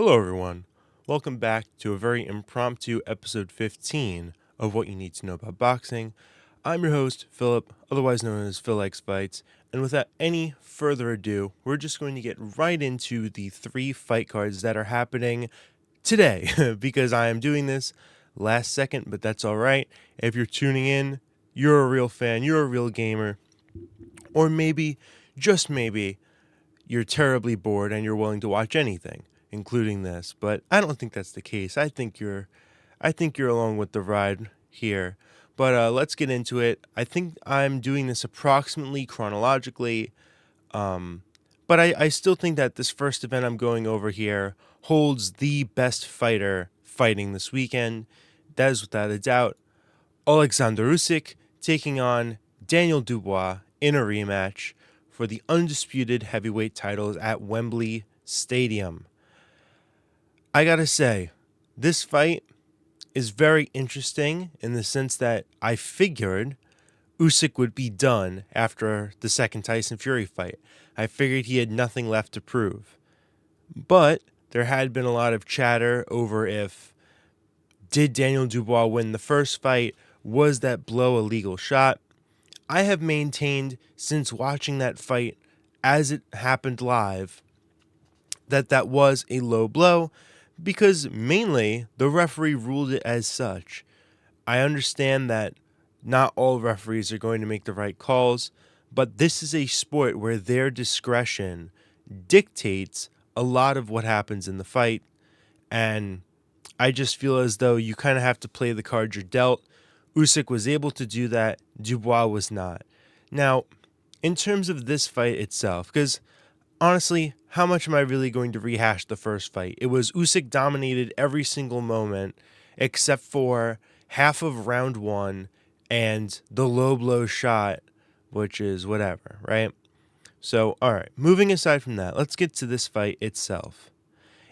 Hello, everyone. Welcome back to a very impromptu episode 15 of What You Need to Know About Boxing. I'm your host, Philip, otherwise known as Phil X Fights, and without any further ado, we're just going to get right into the 3 fight cards that are happening today, because I am doing this last second, but that's alright. If you're tuning in, you're a real fan, you're a real gamer, or maybe, just maybe, you're terribly bored and you're willing to watch anything, including this. But I don't think that's the case. I think you're along with the ride here. But let's get into it. I think I'm doing this approximately chronologically. But I still think that this first event I'm going over here holds the best fighter fighting this weekend. That is without a doubt Alexander Usyk taking on Daniel Dubois in a rematch for the undisputed heavyweight titles at Wembley Stadium. I gotta say, this fight is very interesting in the sense that I figured Usyk would be done after the second Tyson Fury fight. I figured he had nothing left to prove. But there had been a lot of chatter over if did Daniel Dubois win the first fight? Was that blow a legal shot? I have maintained since watching that fight as it happened live that was a low blow because mainly the referee ruled it as such. I understand that not all referees are going to make the right calls, but this is a sport where their discretion dictates a lot of what happens in the fight, and I just feel as though you kind of have to play the cards you're dealt. Usyk was able to do that, Dubois was not. Now, in terms of this fight itself, because honestly, how much am I really going to rehash the first fight? It was Usyk dominated every single moment except for half of round 1 and the low blow shot, which is whatever, right? So, alright, moving aside from that, let's get to this fight itself.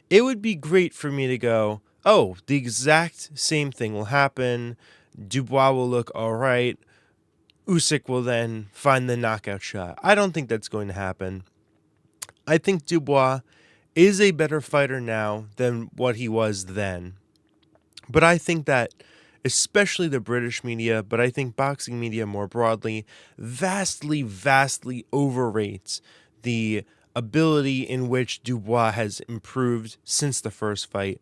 It would be great for me to go, oh, the exact same thing will happen. Dubois will look alright. Usyk will then find the knockout shot. I don't think that's going to happen. I think Dubois is a better fighter now than what he was then. But I think that especially the British media, but I think boxing media more broadly, vastly overrates the ability in which Dubois has improved since the first fight.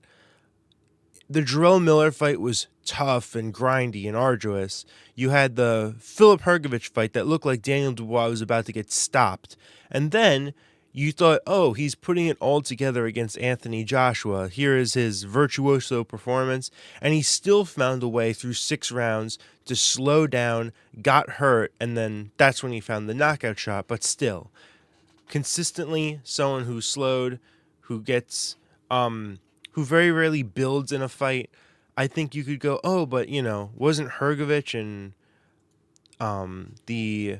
The Jarrell Miller fight was tough and grindy and arduous. You had the Filip Hrgovic fight that looked like Daniel Dubois was about to get stopped. And then you thought, oh, he's putting it all together against Anthony Joshua. Here is his virtuoso performance. And he still found a way through 6 rounds to slow down, got hurt, and then that's when he found the knockout shot. But still, consistently someone who slowed, who gets who very rarely builds in a fight. I think you could go, oh, but wasn't Hrgovic and the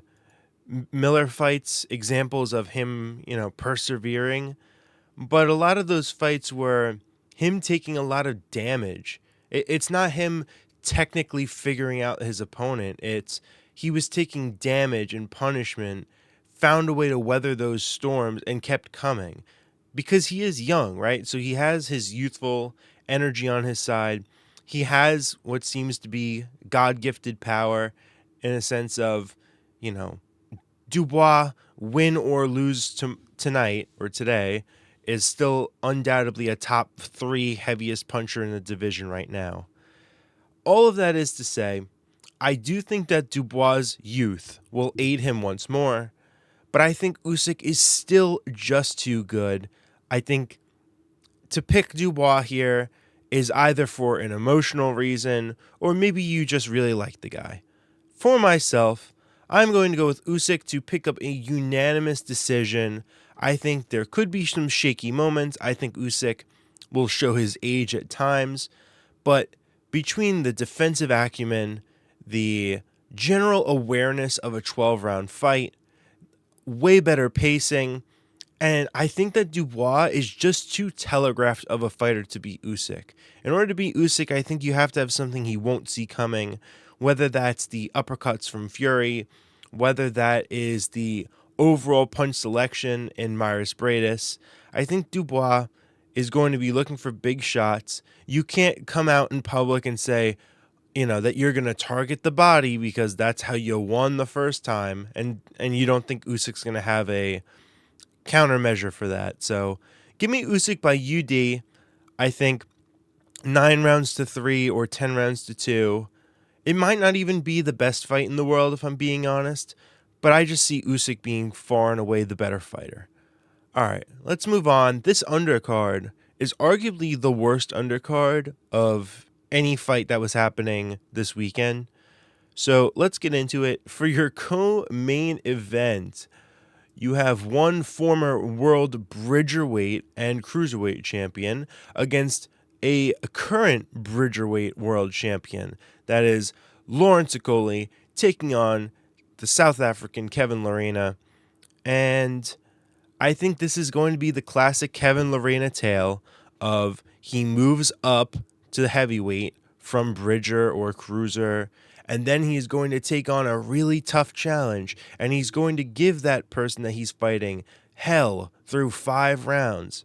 Miller fights examples of him, persevering? But a lot of those fights were him taking a lot of damage. It's not him technically figuring out his opponent. It's he was taking damage and punishment, found a way to weather those storms, and kept coming. Because he is young, right? So he has his youthful energy on his side. He has what seems to be God-gifted power in a sense of, Dubois, win or lose tonight or today, is still undoubtedly a top 3 heaviest puncher in the division right now. All of that is to say, I do think that Dubois' youth will aid him once more, but I think Usyk is still just too good. I think to pick Dubois here is either for an emotional reason or maybe you just really like the guy. For myself, I'm going to go with Usyk to pick up a unanimous decision. I think there could be some shaky moments. I think Usyk will show his age at times, but between the defensive acumen, the general awareness of a 12-round fight, way better pacing, and I think that Dubois is just too telegraphed of a fighter to beat Usyk. In order to beat Usyk, I think you have to have something he won't see coming, whether that's the uppercuts from Fury, whether that is the overall punch selection in Myris Bradis. I think Dubois is going to be looking for big shots. You can't come out in public and say, that you're going to target the body because that's how you won the first time, and you don't think Usyk's going to have a countermeasure for that. So give me Usyk by UD. I think 9 rounds to 3 or 10 rounds to 2. It might not even be the best fight in the world if I'm being honest, but I just see Usyk being far and away the better fighter. All right, let's move on. This undercard is arguably the worst undercard of any fight that was happening this weekend. So let's get into it. For your co-main event, you have one former world bridgerweight and cruiserweight champion against a current bridgerweight world champion. That is Lawrence Okolie taking on the South African Kevin Lerena. And I think this is going to be the classic Kevin Lerena tale of he moves up to the heavyweight from bridger or cruiser, and then he's going to take on a really tough challenge, and he's going to give that person that he's fighting hell through 5 rounds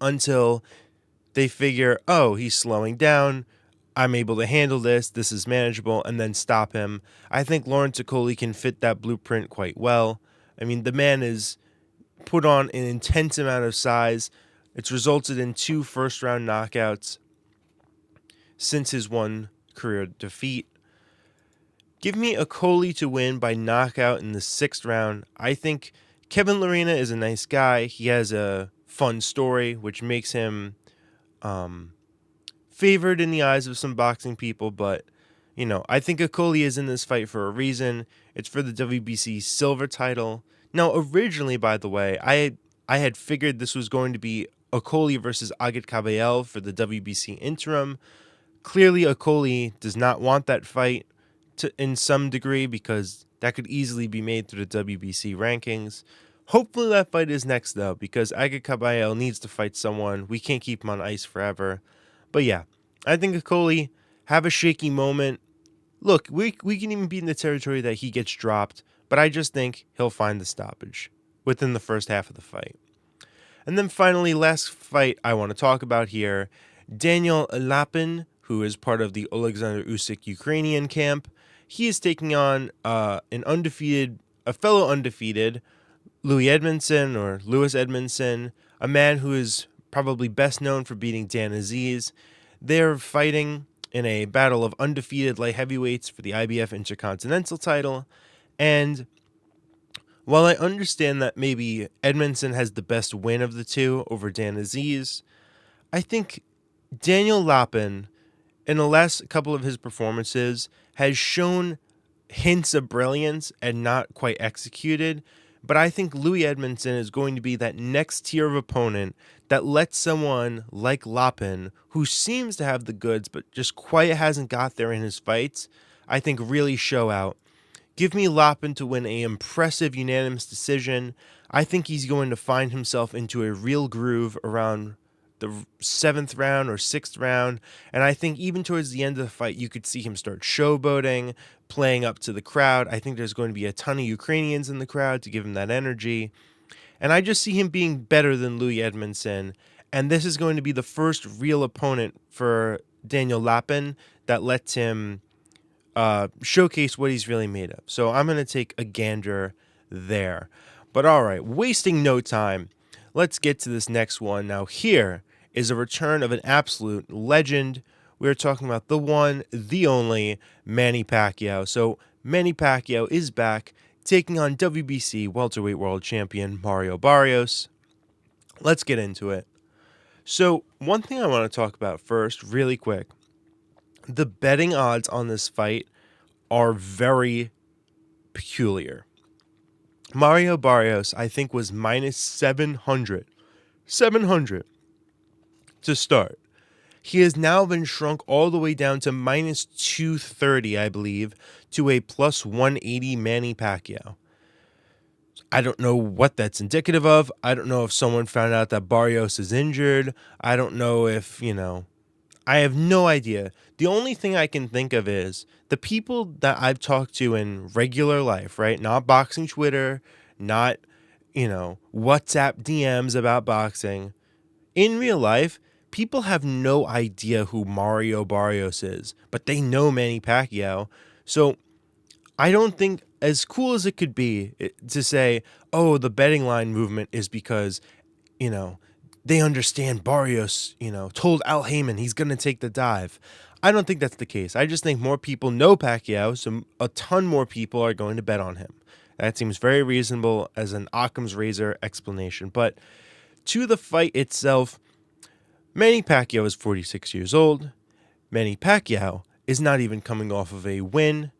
until they figure, oh, he's slowing down, I'm able to handle this is manageable, and then stop him. I think Lawrence Okolie can fit that blueprint quite well. I mean, the man is put on an intense amount of size. It's resulted in 2 first-round knockouts since his one career defeat. Give me Okolie to win by knockout in the 6th round. I think Kevin Lerena is a nice guy. He has a fun story, which makes him favored in the eyes of some boxing people. But, I think Okolie is in this fight for a reason. It's for the WBC silver title. Now, originally, by the way, I had figured this was going to be Okolie versus Agit Kabayel for the WBC interim. Clearly, Okolie does not want that fight in some degree because that could easily be made through the WBC rankings. Hopefully that fight is next, though, because Agit Kabayel needs to fight someone. We can't keep him on ice forever. But yeah, I think Okolie have a shaky moment. Look, we can even be in the territory that he gets dropped, but I just think he'll find the stoppage within the first half of the fight. And then finally, last fight I want to talk about here, Daniel Lapin, who is part of the Alexander Usyk Ukrainian camp. He is taking on a fellow undefeated, Louis Edmondson, a man who is probably best known for beating Dan Aziz. They're fighting in a battle of undefeated light heavyweights for the IBF Intercontinental title. And while I understand that maybe Edmondson has the best win of the two over Dan Aziz, I think Daniel Lapin, in the last couple of his performances, has shown hints of brilliance and not quite executed. But I think Louis Edmondson is going to be that next tier of opponent that lets someone like Lapin, who seems to have the goods but just quite hasn't got there in his fights, I think really show out. Give me Lapin to win an impressive unanimous decision. I think he's going to find himself into a real groove around the 7th round or 6th round, and I think even towards the end of the fight, you could see him start showboating, playing up to the crowd. I think there's going to be a ton of Ukrainians in the crowd to give him that energy, and I just see him being better than Louis Edmondson, and this is going to be the first real opponent for Daniel Lapin that lets him showcase what he's really made of. So I'm going to take a gander there. But all right, wasting no time, let's get to this next one. Now here is a return of an absolute legend. We're talking about the one, the only, Manny Pacquiao. So Manny Pacquiao is back, taking on WBC welterweight world champion Mario Barrios. Let's get into it. So one thing I want to talk about first, really quick, the betting odds on this fight are very peculiar. Mario Barrios, I think, was minus 700. 700 to start. He has now been shrunk all the way down to minus 230, I believe, to a plus 180 Manny Pacquiao. I don't know what that's indicative of. I don't know if someone found out that Barrios is injured. I don't know if, I have no idea. The only thing I can think of is the people that I've talked to in regular life, right? Not boxing Twitter, not, WhatsApp DMs about boxing. In real life, people have no idea who Mario Barrios is, but they know Manny Pacquiao. So I don't think, as cool as it could be to say, oh, the betting line movement is because, you know, they understand Barrios, told Al Heyman he's going to take the dive. I don't think that's the case. I just think more people know Pacquiao, so a ton more people are going to bet on him. That seems very reasonable as an Occam's razor explanation. But to the fight itself, Manny Pacquiao is 46 years old. Manny Pacquiao is not even coming off of a win.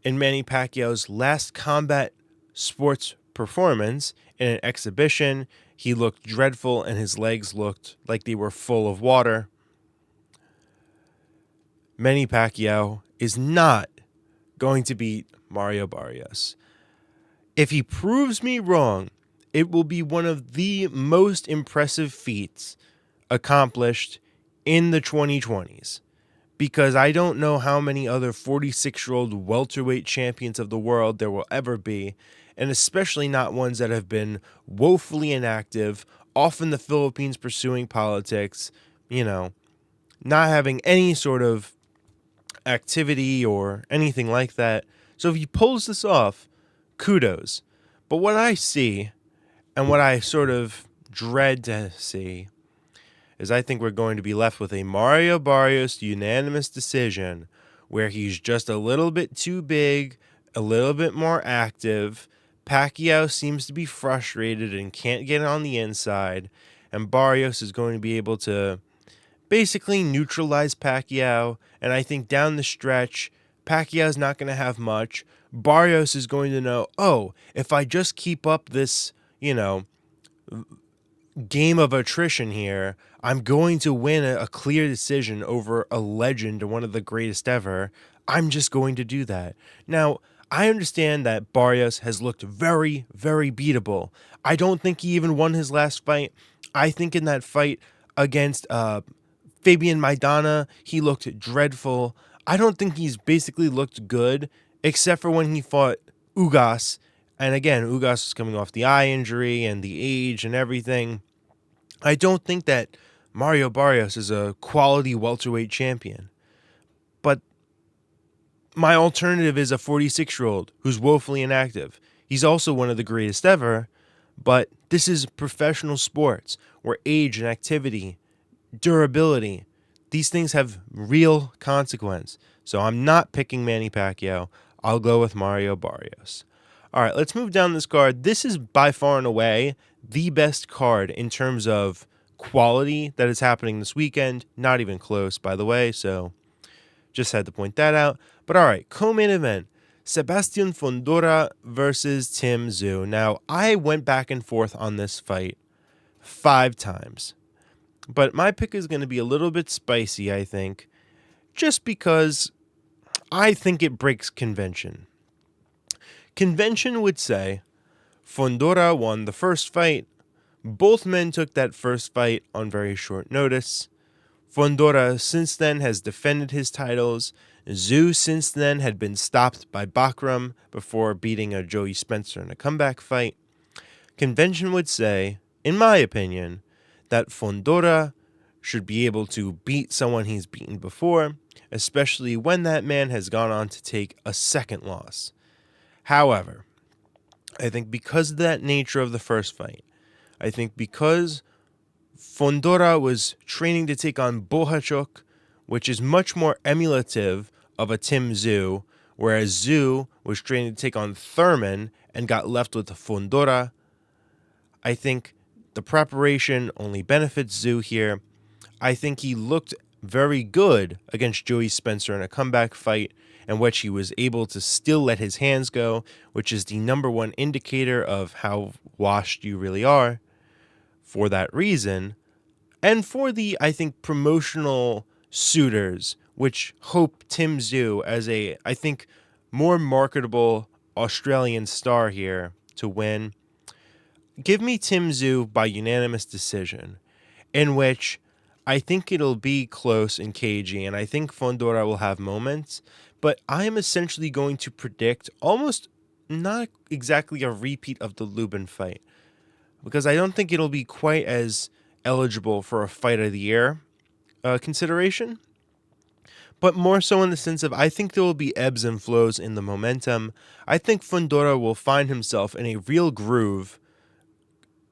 In Manny Pacquiao's last combat sports performance in an exhibition, he looked dreadful and his legs looked like they were full of water. Manny Pacquiao is not going to beat Mario Barrios. If he proves me wrong, it will be one of the most impressive feats accomplished in the 2020s. Because I don't know how many other 46-year-old welterweight champions of the world there will ever be, and especially not ones that have been woefully inactive, off in the Philippines pursuing politics, not having any sort of activity or anything like that. So if he pulls this off, kudos. But what I see, and what I sort of dread to see, is I think we're going to be left with a Mario Barrios unanimous decision where he's just a little bit too big, a little bit more active. Pacquiao seems to be frustrated and can't get on the inside, and Barrios is going to be able to basically neutralize Pacquiao, and I think down the stretch, Pacquiao's not going to have much. Barrios is going to know, oh, if I just keep up this, game of attrition here, I'm going to win a clear decision over a legend, one of the greatest ever. I'm just going to do that. Now, I understand that Barrios has looked very, very beatable. I don't think he even won his last fight. I think in that fight against Fabian Maidana, he looked dreadful. I don't think he's basically looked good, except for when he fought Ugas. And again, Ugas was coming off the eye injury and the age and everything. I don't think that Mario Barrios is a quality welterweight champion. But my alternative is a 46-year-old who's woefully inactive. He's also one of the greatest ever, but this is professional sports where age and activity, durability, these things have real consequence. So I'm not picking Manny Pacquiao. I'll go with Mario Barrios. All right, let's move down this card. This is by far and away the best card in terms of quality that is happening this weekend. Not even close, by the way, so just had to point that out. But all right, co-main event, Sebastian Fundora versus Tim Tszyu. Now, I went back and forth on this fight 5 times, but my pick is going to be a little bit spicy, I think, just because I think it breaks convention. Convention would say Fundora won the first fight. Both men took that first fight on very short notice. Fundora since then has defended his titles. Tszyu since then had been stopped by Bakram before beating a Joey Spencer in a comeback fight. Convention would say, in my opinion, that Fundora should be able to beat someone he's beaten before, especially when that man has gone on to take a second loss. However, I think because of that nature of the first fight, I think because Fundora was training to take on Bohachuk, which is much more emulative of a Tim Tszyu, whereas Tszyu was training to take on Thurman and got left with Fundora, I think the preparation only benefits Tszyu here. I think he looked very good against Joey Spencer in a comeback fight, in which he was able to still let his hands go, which is the number one indicator of how washed you really are. For that reason, and for the, I think, promotional suitors, which hope Tim Tszyu as a, I think, more marketable Australian star here to win, give me Tim Tszyu by unanimous decision, in which I think it'll be close and cagey, and I think Fundora will have moments, but I am essentially going to predict almost not exactly a repeat of the Lubin fight, because I don't think it'll be quite as eligible for a Fight of the Year consideration, but more so in the sense of I think there will be ebbs and flows in the momentum. I think Fundora will find himself in a real groove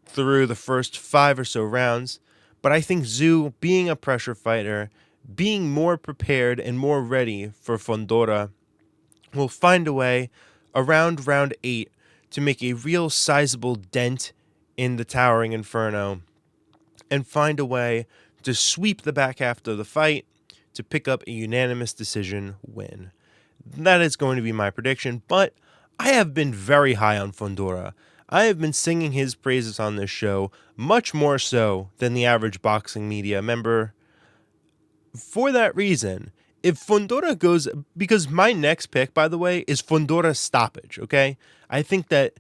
through the first 5 or so rounds, but I think Zhu, being a pressure fighter, being more prepared and more ready for Fundora, will find a way around round 8 to make a real sizable dent in the Towering Inferno and find a way to sweep the back half of the fight to pick up a unanimous decision win. That is going to be my prediction, but I have been very high on Fundora. I have been singing his praises on this show, much more so than the average boxing media member. For that reason, if Fundora goes, because my next pick, by the way, is Fundora stoppage, okay? I think that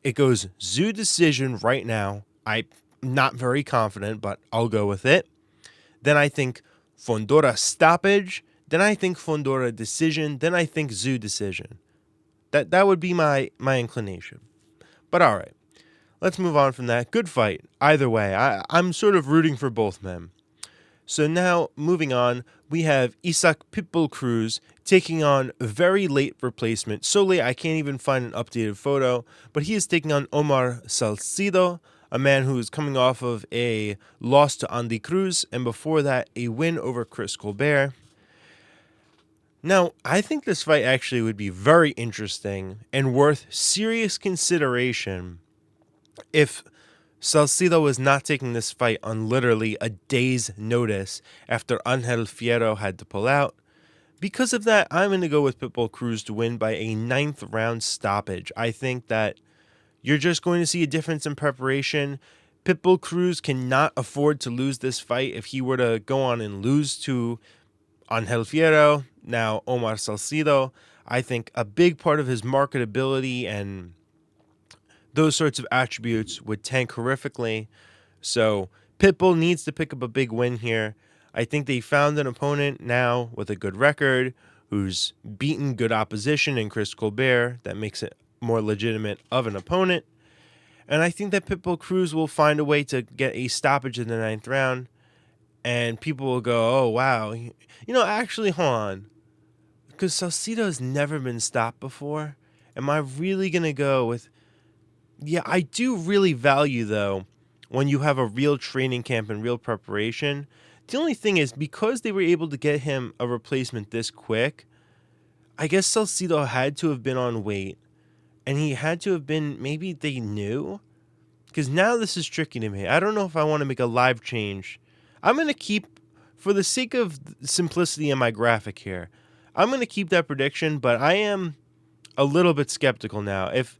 it goes Zhu decision right now. I'm not very confident, but I'll go with it. Then I think Fundora stoppage. Then I think Fundora decision. Then I think Zhu decision. That would be my inclination. But all right, let's move on from that. Good fight. Either way, I'm sort of rooting for both men. So now, moving on, we have Usyk Pitbull Cruz taking on a very late replacement. So late I can't even find an updated photo, but he is taking on Omar Salcido, a man who is coming off of a loss to Andy Cruz, and before that, a win over Chris Colbert. Now, I think this fight actually would be very interesting and worth serious consideration if Salcido was not taking this fight on literally a day's notice after Angel Fierro had to pull out. Because of that, I'm going to go with Pitbull Cruz to win by a 9th round stoppage. I think that you're just going to see a difference in preparation. Pitbull Cruz cannot afford to lose this fight. If he were to go on and lose to Angel Fierro, now Omar Salcido, I think a big part of his marketability and those sorts of attributes would tank horrifically. So Pitbull needs to pick up a big win here. I think they found an opponent now with a good record who's beaten good opposition in Chris Colbert. That makes it more legitimate of an opponent. And I think that Pitbull Cruz will find a way to get a stoppage in the 9th round. And people will go, oh, wow. Actually, hold on. Because Salcido has never been stopped before. Am I really going to go with... Yeah, I do really value, though, when you have a real training camp and real preparation. The only thing is, because they were able to get him a replacement this quick, I guess Salcido had to have been on weight. And he had to have been, maybe they knew? Because now this is tricky to me. I don't know if I want to make a live change. I'm going to keep, for the sake of simplicity in my graphic here, I'm going to keep that prediction, but I am a little bit skeptical now. If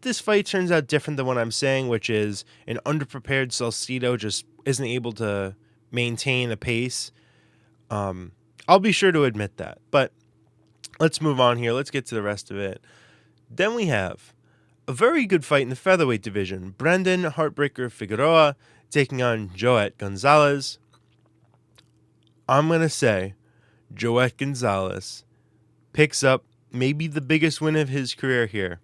this fight turns out different than what I'm saying, which is an underprepared Salcido just isn't able to maintain a pace, I'll be sure to admit that. But let's move on here. Let's get to the rest of it. Then we have a very good fight in the featherweight division. Brandon Heartbreaker Figueroa taking on Joet Gonzalez. I'm going to say Joet Gonzalez picks up maybe the biggest win of his career here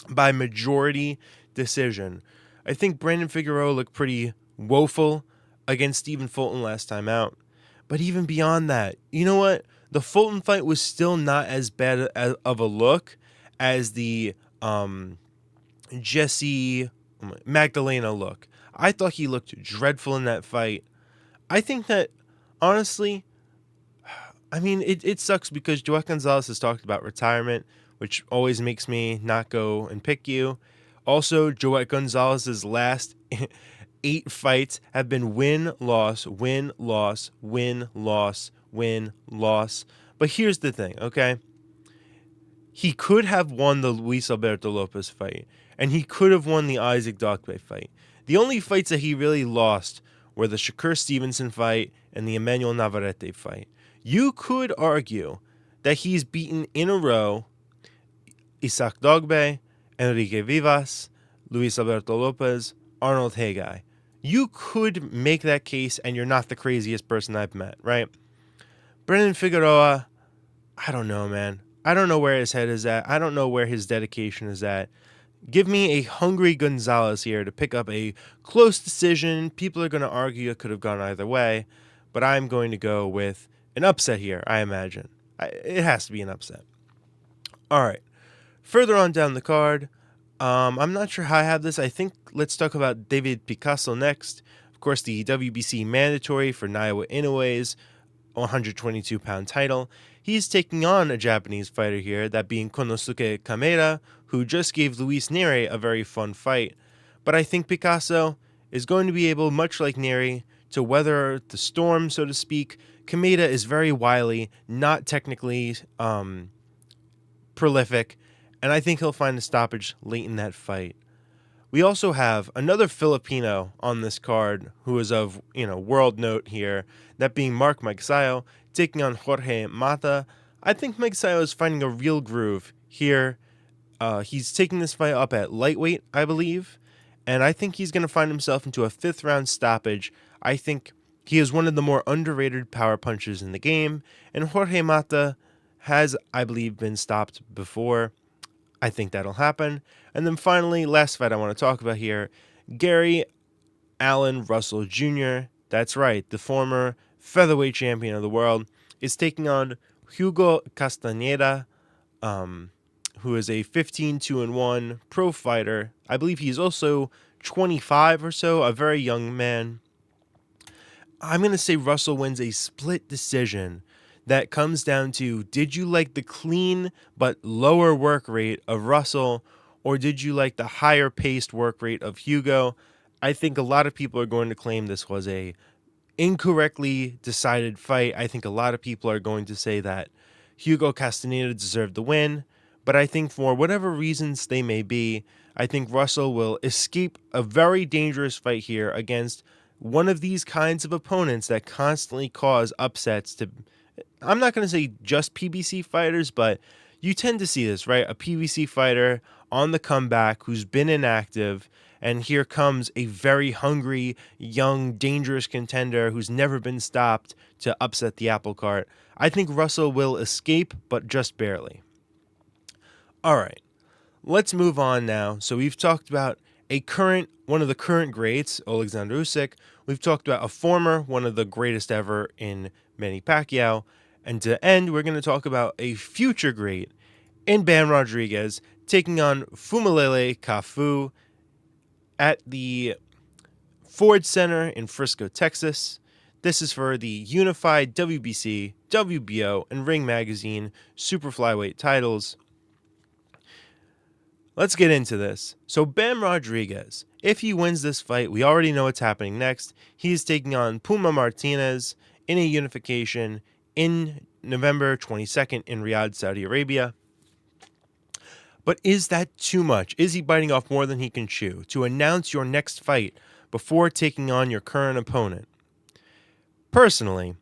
by majority decision. I think Brandon Figueroa looked pretty woeful against Stephen Fulton last time out. But even beyond that, you know what? The Fulton fight was still not as bad of a look as the Jesse Magdalena look. I thought he looked dreadful in that fight. I think that, honestly, it sucks because Joet Gonzalez has talked about retirement, which always makes me not go and pick you. Also, Joet Gonzalez's last 8 fights have been win, loss, win, loss, win, loss, win, loss. But here's the thing, okay? He could have won the Luis Alberto Lopez fight, and he could have won the Isaac Dogbe fight. The only fights that he really lost were the Shakur Stevenson fight and the Emmanuel Navarrete fight. You could argue that he's beaten in a row Isaac Dogbe, Enrique Vivas, Luis Alberto Lopez, Arnold Haggai. You could make that case, and you're not the craziest person I've met, right? Brandon Figueroa, I don't know, man. I don't know where his head is at. I don't know where his dedication is at. Give me a hungry Gonzalez here to pick up a close decision. People are going to argue it could have gone either way, but I'm going to go with an upset here, I imagine. It has to be an upset. All right. Further on down the card, I'm not sure how I have this. I think let's talk about David Picasso next. Of course, the WBC mandatory for Naoya Inoue's 122-pound title. He's taking on a Japanese fighter here, that being Konosuke Kameda, who just gave Luis Neri a very fun fight. But I think Picasso is going to be able, much like Neri, to weather the storm, so to speak. Kameda is very wily, not technically prolific, and I think he'll find a stoppage late in that fight. We also have another Filipino on this card who is of, world note here, that being Mark Magsayo taking on Jorge Mata. I think Magsayo is finding a real groove here. He's taking this fight up at lightweight, I believe, and I think he's going to find himself into a 5th round stoppage. I think he is one of the more underrated power punchers in the game, and Jorge Mata has, I believe, been stopped before. I think that'll happen. And then finally, last fight I want to talk about here, Gary Allen Russell Jr., that's right, the former featherweight champion of the world, is taking on Hugo Castaneda, who is a 15-2-1 pro fighter. I believe he's also 25 or so, a very young man. I'm going to say Russell wins a split decision that comes down to, did you like the clean but lower work rate of Russell, or did you like the higher paced work rate of Hugo? I think a lot of people are going to claim this was a incorrectly decided fight. I think a lot of people are going to say that Hugo Castaneda deserved the win, but I think for whatever reasons they may be, I think Russell will escape a very dangerous fight here against one of these kinds of opponents that constantly cause upsets to, I'm not going to say just PBC fighters, but you tend to see this, right? A PBC fighter on the comeback who's been inactive, and here comes a very hungry, young, dangerous contender who's never been stopped to upset the apple cart. I think Russell will escape, but just barely. All right, let's move on now. So we've talked about one of the current greats, Alexander Usyk. We've talked about a former, one of the greatest ever in Manny Pacquiao. And to end, we're going to talk about a future great in Bam Rodriguez taking on Fumalele Cafu at the Ford Center in Frisco, Texas. This is for the unified WBC, WBO, and Ring Magazine super flyweight titles. Let's get into this. So Bam Rodriguez, if he wins this fight, we already know what's happening next. He's taking on Puma Martinez in a unification in November 22nd in Riyadh, Saudi Arabia. But is that too much? Is he biting off more than he can chew to announce your next fight before taking on your current opponent? Personally,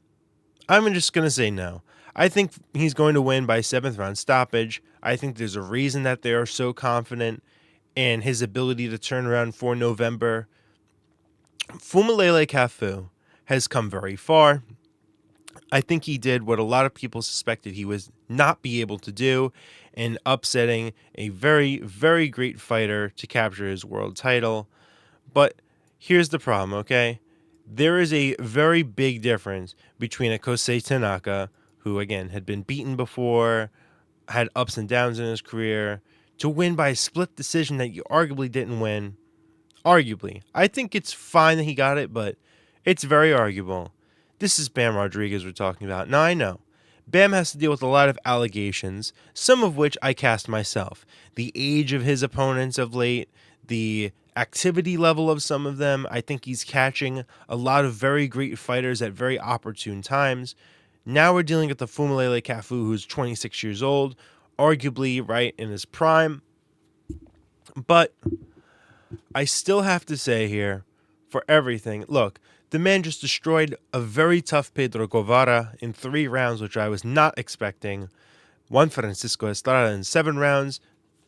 I'm just going to say no. I think he's going to win by 7th round stoppage. I think there's a reason that they are so confident in his ability to turn around for November. Fumalele Cafu has come very far. I think he did what a lot of people suspected he was not be able to do in upsetting a very, very great fighter to capture his world title. But here's the problem, okay? There is a very big difference between a Kosei Tanaka, who again had been beaten before, had ups and downs in his career, to win by a split decision that you arguably didn't win. Arguably. I think it's fine that he got it, but it's very arguable. This is Bam Rodriguez we're talking about. Now, I know Bam has to deal with a lot of allegations, some of which I cast myself. The age of his opponents of late, the activity level of some of them. I think he's catching a lot of very great fighters at very opportune times. Now we're dealing with the Fumalele Cafu, who's 26 years old, arguably right in his prime. But I still have to say here, for everything, look, the man just destroyed a very tough Pedro Guevara in 3 rounds, which I was not expecting. Juan Francisco Estrada in 7 rounds,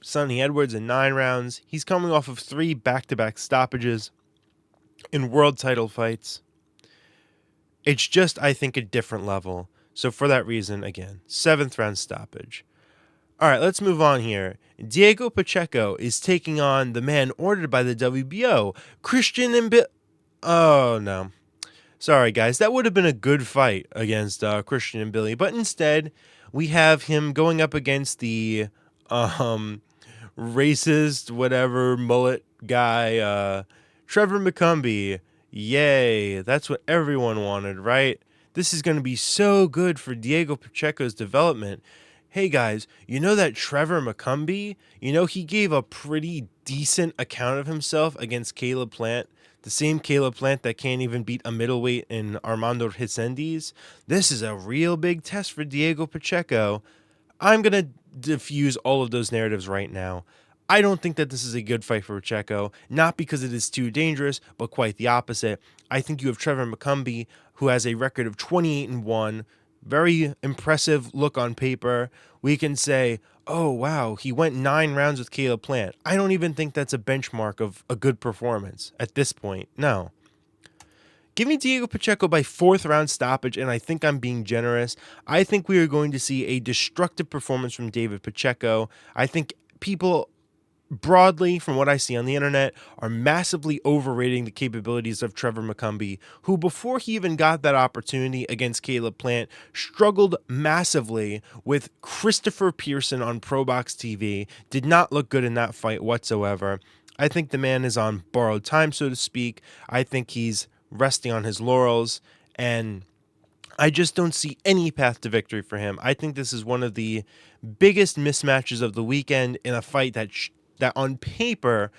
Sonny Edwards in 9 rounds. He's coming off of 3 back-to-back stoppages in world title fights. It's just, I think, a different level. So for that reason, again, 7th round stoppage. All right, let's move on here. Diego Pacheco is taking on the man ordered by the WBO, Christian and Oh, no. Sorry, guys. That would have been a good fight against Christian and Billy. But instead, we have him going up against the racist, whatever, mullet guy, Trevor McCumbee. Yay. That's what everyone wanted, right? This is going to be so good for Diego Pacheco's development. Hey guys, you know that Trevor McCumbee? You know, he gave a pretty decent account of himself against Caleb Plant. The same Caleb Plant that can't even beat a middleweight in Armando Resendiz. This is a real big test for Diego Pacheco. I'm going to diffuse all of those narratives right now. I don't think that this is a good fight for Pacheco, not because it is too dangerous, but quite the opposite. I think you have Trevor McCumbee, who has a record of 28-1, very impressive look on paper. We can say, oh, wow, he went 9 rounds with Caleb Plant. I don't even think that's a benchmark of a good performance at this point. No. Give me Diego Pacheco by 4th round stoppage, and I think I'm being generous. I think we are going to see a destructive performance from David Pacheco. I think people broadly, from what I see on the internet, are massively overrating the capabilities of Trevor McCumbee, who before he even got that opportunity against Caleb Plant, struggled massively with Christopher Pearson on ProBox TV, did not look good in that fight whatsoever. I think the man is on borrowed time, so to speak. I think he's resting on his laurels, and I just don't see any path to victory for him. I think this is one of the biggest mismatches of the weekend in a fight that on paper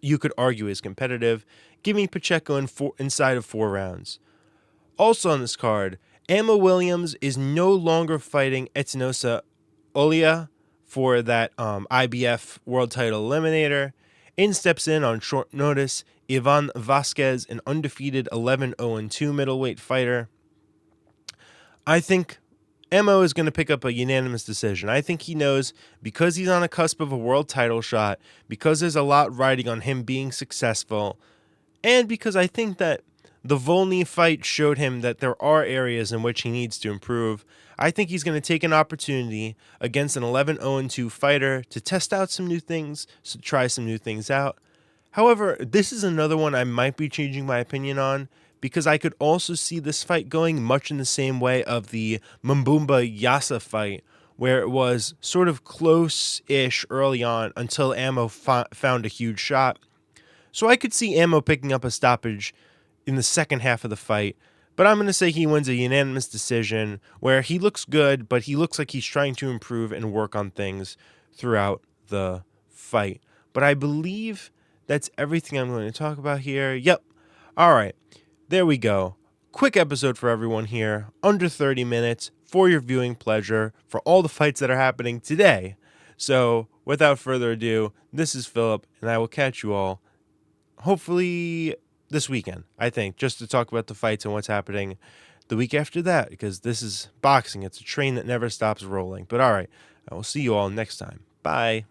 you could argue is competitive. Give me Pacheco inside of 4 rounds. Also on this card, Emma Williams is no longer fighting Etinosa Olia for that IBF World Title Eliminator. In steps in on short notice Ivan Vasquez, an undefeated 11-0-2 middleweight fighter. I think Emo is going to pick up a unanimous decision. I think he knows, because he's on the cusp of a world title shot, because there's a lot riding on him being successful, and because I think that the Volny fight showed him that there are areas in which he needs to improve. I think he's going to take an opportunity against an 11-0-2 fighter to test out some new things, to try some new things out. However, this is another one I might be changing my opinion on, because I could also see this fight going much in the same way of the Mbumba Yasa fight, where it was sort of close-ish early on until Ammo found a huge shot. So I could see Ammo picking up a stoppage in the second half of the fight, but I'm going to say he wins a unanimous decision where he looks good, but he looks like he's trying to improve and work on things throughout the fight. But I believe that's everything I'm going to talk about here. Yep. All right. There we go. Quick episode for everyone here, under 30 minutes for your viewing pleasure for all the fights that are happening today. So, without further ado, this is Philip, and I will catch you all hopefully this weekend, I think, just to talk about the fights and what's happening the week after that, because this is boxing. It's a train that never stops rolling. But all right, I will see you all next time. Bye.